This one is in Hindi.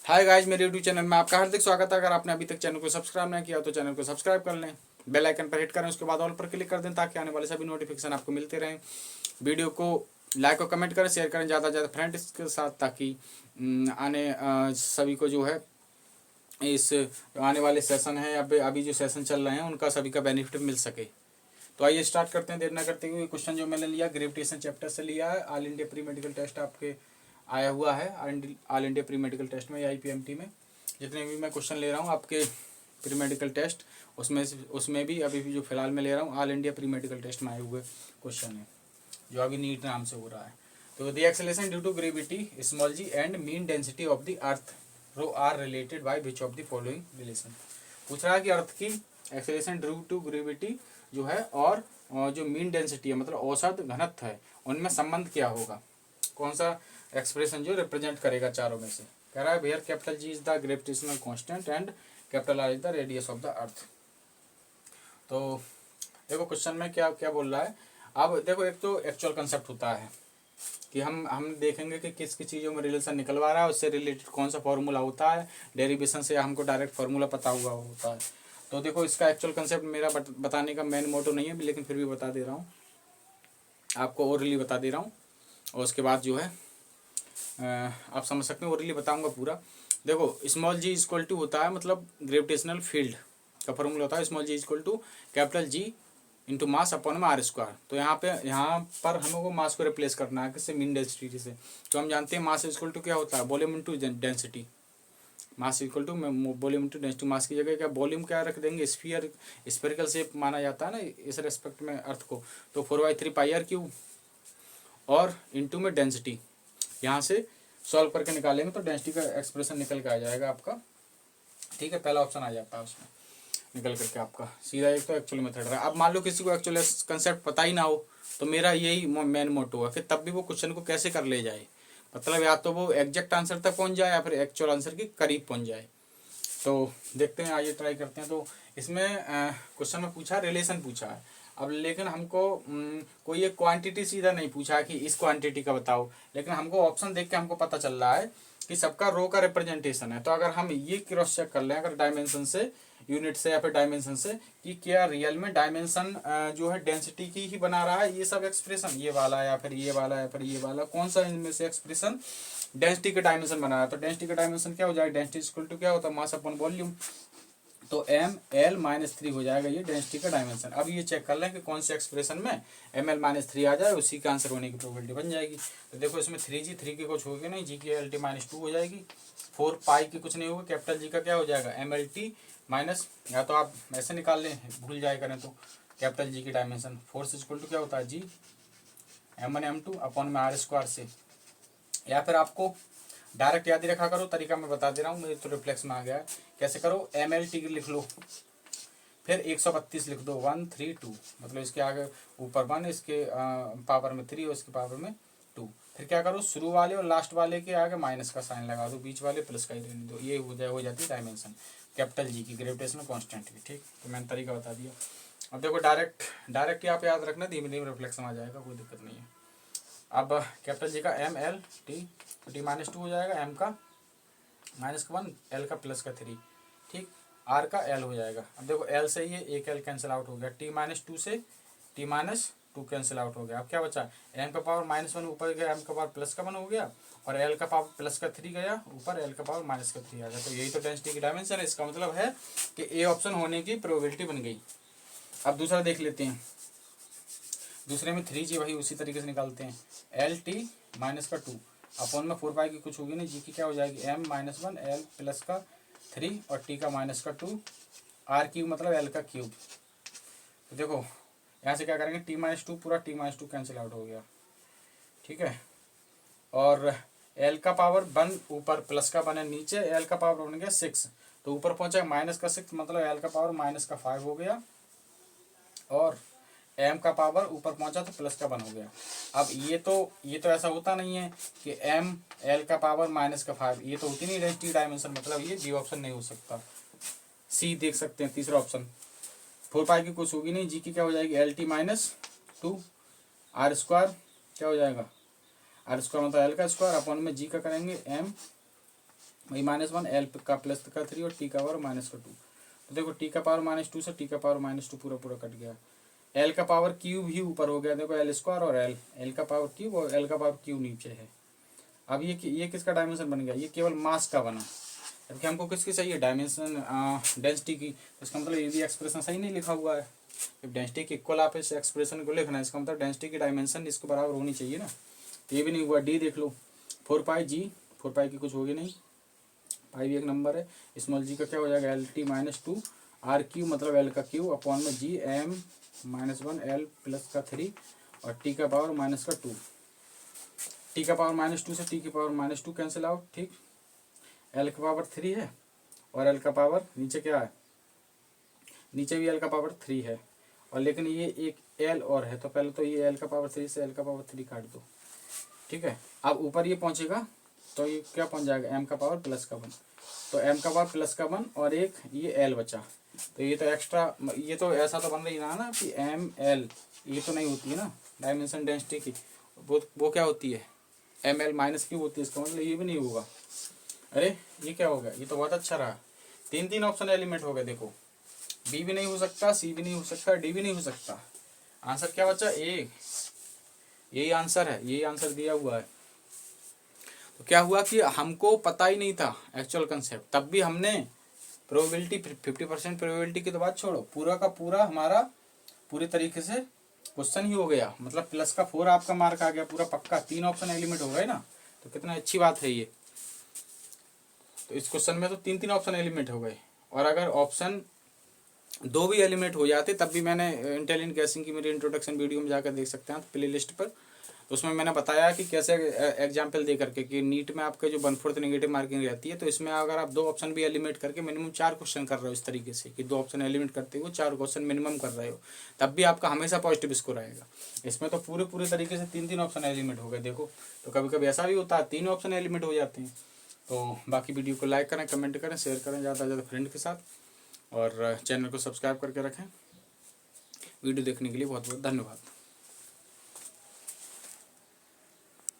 हाय गाइस, मेरे यूट्यूब चैनल में आपका हार्दिक स्वागत है। अगर आपने अभी तक चैनल को सब्सक्राइब नहीं किया तो चैनल को सब्सक्राइब कर लें, बेल आइकन पर हिट करें, उसके बाद ऑल पर क्लिक कर दें ताकि आने वाले सभी नोटिफिकेशन आपको मिलते रहें। वीडियो को लाइक और कमेंट करें, शेयर करें ज़्यादा से ज़्यादा फ्रेंड्स के साथ, ताकि सभी को जो है इस आने वाले सेशन है या अभी जो सेशन चल रहे हैं उनका सभी का बेनिफिट मिल सके। तो आइए स्टार्ट करते हैं, देर ना करते हुए। क्वेश्चन जो मैंने लिया ग्रेविटेशन चैप्टर से लिया है। All India pre medical test आपके आया हुआ है। All India pre medical test में या IPMT में जितने भी मैं क्वेश्चन ले रहा हूँ आपके प्री मेडिकल टेस्ट, उसमें भी अभी भी जो फिलहाल मैं ले रहा हूँ all India pre medical test में आए हुए क्वेश्चन है, जो अभी नीट नाम से हो रहा है। तो the acceleration due to gravity small g and mean density of the earth rho are related by which of the following relation. पूछ रहा है कि अर्थ की एक्सेलरेशन ड्यू टू ग्रेविटी जो है और जो मीन डेंसिटी है मतलब औसत घनत्व है, उनमें संबंध क्या होगा। कौन सा एक्सप्रेशन जो रिप्रेजेंट करेगा चारों में से। कह रहा है where capital G is the gravitational constant and capital R is the radius of the earth. तो देखो क्वेश्चन में क्या क्या बोल रहा है। अब देखो, एक तो एक्चुअल कंसेप्ट होता है कि हम देखेंगे कि किस किस चीज़ों में रिलेशन निकलवा रहा है, उससे रिलेटेड कौन सा फॉर्मूला होता है, डेरिवेशन से हमको डायरेक्ट फार्मूला पता हुआ होता है। तो देखो, इसका एक्चुअल कंसेप्ट मेरा बताने का मेन मोटो नहीं है, लेकिन फिर भी बता दे रहा हूँ आपको, ओरली बता दे रहा हूँ। और उसके बाद जो है आप समझ सकते हैं, ओरली बताऊँगा पूरा। देखो, स्मॉल जी इक्वल टू होता है मतलब ग्रेविटेशनल फील्ड का फॉर्मूला होता है small g equal to capital G into mass upon में R²। तो यहाँ पर हमें वो मास को रिप्लेस करना है किससे, मीन डेंसिटी से। तो हम जानते हैं मास इक्वल टू क्या होता है, volume into density. Mass equal to volume into density. Mass की जगह क्या वॉल्यूम क्या रख देंगे, स्फीयरिकल शेप माना जाता है ना इस रेस्पेक्ट में अर्थ को। तो 4/3πr³ और इंटू में डेंसिटी। यहाँ से सॉल्व करके निकालेंगे तो डेंसिटी का एक्सप्रेशन निकल के आ जाएगा आपका। ठीक है, पहला ऑप्शन आ जाता है उसमें निकल करके आपका सीधा। एक तो एक्चुअल मेथड रहा। अब मान लो किसी को एक्चुअल कंसेप्ट पता ही ना हो, तो मेरा यही मेन मोटो है कि तब भी वो क्वेश्चन को कैसे कर ले जाए, मतलब या तो वो एग्जैक्ट आंसर तक पहुंच जाए या फिर एक्चुअल आंसर के करीब पहुंच जाए। तो देखते हैं, आइए ट्राई करते हैं। तो इसमें क्वेश्चन में पूछा, रिलेशन पूछा है। अब लेकिन हमको कोई एक क्वांटिटी सीधा नहीं पूछा कि इस क्वांटिटी का बताओ, लेकिन हमको ऑप्शन देख के हमको पता चल रहा है कि सबका रो का रिप्रेजेंटेशन है। तो अगर हम ये क्रॉस चेक कर लें अगर डायमेंशन से, यूनिट से या फिर डायमेंशन से, कि क्या रियल में डायमेंशन जो है डेंसिटी की ही बना रहा है ये सब एक्सप्रेशन, ये वाला या फिर ये वाला या फिर ये वाला, कौन सा इनमें से एक्सप्रेशन डेंसिटी का डायमेंशन बना रहा है। तो डेंसिटी का डायमेंशन क्या हो जाएगा, डेंसिटी इक्वल टू क्या होता है, मास अपॉन वॉल्यूम। तो ml-3 हो जाएगा ये डेंसिटी का डायमेंशन। अब ये चेक कर लें कि कौन से एक्सप्रेशन में ml-3 आ जाए, उसी का आंसर होने की प्रोबेबिलिटी बन जाएगी। तो देखो, इसमें 3g, 3 की कुछ होगी नहीं, g की LT-2 हो जाएगी, 4π की कुछ नहीं होगा, कैपिटल G का क्या हो जाएगा MLT माइनस, या तो आप ऐसे निकाल लें भूल जाए करें तो, कैपिटल G की डायमेंशन फोर्स इक्वल टू क्या होता है G m1m2 अपॉन में R² से। या फिर आपको डायरेक्ट याद ही रखा करो, तरीका मैं बता दे रहा हूँ, मेरे तो रिफ्लेक्स में आ गया है। कैसे करो, MLT लिख लो, फिर 132 लिख दो, 132, मतलब इसके आगे ऊपर 1, इसके पावर में 3 और इसके पावर में 2। फिर क्या करो, शुरू वाले और लास्ट वाले के आगे माइनस का साइन लगा दो, बीच वाले प्लस का ही रहने दो। ये हो जाती है डायमेंशन कैपिटल G की, ग्रेविटेशनल कांस्टेंट की। ठीक, तो मैंने तरीका बता दिया। अब देखो, डायरेक्ट ही आप याद रखना, धीमे धीमे रिफ्लेक्स में आ जाएगा, कोई दिक्कत नहीं है। अब कैपिटल G का MLT, तो T-2 हो जाएगा, M का -1, L का प्लस का 3, ठीक, R का L हो जाएगा। अब देखो, L से ये एक L कैंसिल आउट हो गया, T-2 से T-2 कैंसिल आउट हो गया। अब क्या बचा, M का पावर -1 ऊपर गया, M का पावर प्लस का 1 हो गया, और L का पावर प्लस का 3 गया ऊपर, L का पावर माइनस का 3 आ गया। तो यही तो डेंसिटी की डायमेंशन है। इसका मतलब है कि ए ऑप्शन होने की प्रोबेबिलिटी बन गई। अब दूसरा देख लेते हैं। दूसरे में 3g वही उसी तरीके से निकालते हैं, LT-2 अपॉन में 4π की कुछ होगी नहीं, जी की क्या हो जाएगी m-1 L प्लस का 3 और t का -2 R³ मतलब L का क्यूब। तो देखो, यहाँ से क्या करेंगे, T-2 पूरा T-2 कैंसिल आउट हो गया, ठीक है, और L का पावर 1 ऊपर, प्लस का 1 है नीचे, L का पावर बन गया 6, तो ऊपर पहुंचा -6 मतलब L का पावर -5 हो गया, और M का पावर ऊपर पहुंचा तो प्लस का 1 हो गया। अब ये तो ऐसा होता नहीं है कि M L का पावर -5, ये तो होती नहीं डेंसिटी डायमेंशन, मतलब ये B ऑप्शन नहीं हो सकता। C देख सकते हैं, तीसरा ऑप्शन 4π की कुछ होगी नहीं, G की क्या हो जाएगी LT-2 R² क्या हो जाएगा, R² मतलब L का स्क्वायर अपॉन में G का करेंगे वही -1 एल का प्लस का 3 और टी का पावर -2। तो देखो टी का पावर -2 से टी का पावर -2 पूरा पूरा कट गया। एल का पावर क्यूब ही ऊपर हो गया, देखो एल स्क्वायर और एल का पावर क्यूब और एल का पावर क्यूब नीचे है। अब ये किसका डायमेंशन बन गया, ये केवल मास का बना, जबकि हमको किसकी चाहिए, डायमेंशन डेंसिटी की। तो इसका मतलब ये भी एक्सप्रेशन सही नहीं लिखा हुआ है। जब डेंसिटी के इक्वल आप इस एक्सप्रेशन को लिखना है, इसका मतलब डेंसिटी की डायमेंशन इसके बराबर होनी चाहिए ना। तो ये भी नहीं हुआ। डी देख लो 4πg, 4π की कुछ होगी नहीं, पाई भी एक नंबर है। स्मॉल जी का क्या हो जाएगा, LT -2 आर क्यू मतलब एल का क्यू अपॉन में जी एम -1 एल प्लस का 3 और टी का पावर -2। टी का पावर -2 से टी की पावर -2 कैंसिल आउट, ठीक। एल का पावर 3 है और एल का पावर नीचे क्या है, नीचे भी एल का पावर 3 है, और लेकिन ये एक एल और है, तो पहले तो ये एल का पावर 3 से एल का पावर 3 काट दो, ठीक है। अब ऊपर ये पहुंचेगा तो ये क्या पहुंच जाएगा, एम का पावर प्लस का 1। तो एम का पावर प्लस का 1 और एक ये एल बचा, तो ये तो एक्स्ट्रा, ये तो ऐसा तो बन रही ना कि एम एल, ये तो नहीं होती है ना डायमेंशन डेंसिटी की, वो क्या होती है, एम एल माइनस क्यूब होती है। इसका मतलब ये भी नहीं होगा। अरे ये क्या होगा, ये तो बहुत अच्छा रहा, 3 ऑप्शन एलिमेंट हो गए। देखो बी भी नहीं हो सकता, सी भी नहीं हो सकता, डी भी नहीं हो सकता। आंसर क्या बचा, ए। यही आंसर है, यही आंसर दिया हुआ है। तो क्या हुआ कि हमको पता ही नहीं था एक्चुअल कंसेप्ट, तब भी हमने प्रोबेबिलिटी 50% प्रोबेबिलिटी की तो बात छोड़ो, पूरा का पूरा हमारा पूरी तरीके से क्वेश्चन ही हो गया, मतलब प्लस का 4 आपका मार्क आ गया पूरा पक्का। 3 ऑप्शन एलिमेंट हो गए ना, तो कितना अच्छी बात है ये। तो इस क्वेश्चन में तो 3 ऑप्शन एलिमेंट हो गए, और अगर ऑप्शन 2 भी एलिमेंट हो जाते तब भी मैंने इंटेलिजेंट गैसिंग की मेरी इंट्रोडक्शन वीडियो में जाकर देख सकते हैं प्ले लिस्ट पर। तो उसमें मैंने बताया कि कैसे एग्जाम्पल दे करके कि नीट में आपके जो 1/4 नेगेटिव मार्किंग रहती है, तो इसमें अगर आप 2 ऑप्शन भी एलिमिनेट करके मिनिमम 4 क्वेश्चन कर रहे हो इस तरीके से कि 2 ऑप्शन एलिमिनेट करते हो 4 क्वेश्चन मिनिमम कर रहे हो, तब भी आपका हमेशा पॉजिटिव स्कोर आएगा। इसमें तो पूरे तरीके से 3 ऑप्शन एलिमिनेट हो गए। देखो तो कभी कभी ऐसा भी होता है 3 ऑप्शन एलिमिनेट हो जाते हैं। तो बाकी वीडियो को लाइक करें, कमेंट करें, शेयर करें ज़्यादा से ज़्यादा फ्रेंड के साथ, और चैनल को सब्सक्राइब करके रखें। वीडियो देखने के लिए बहुत बहुत धन्यवाद।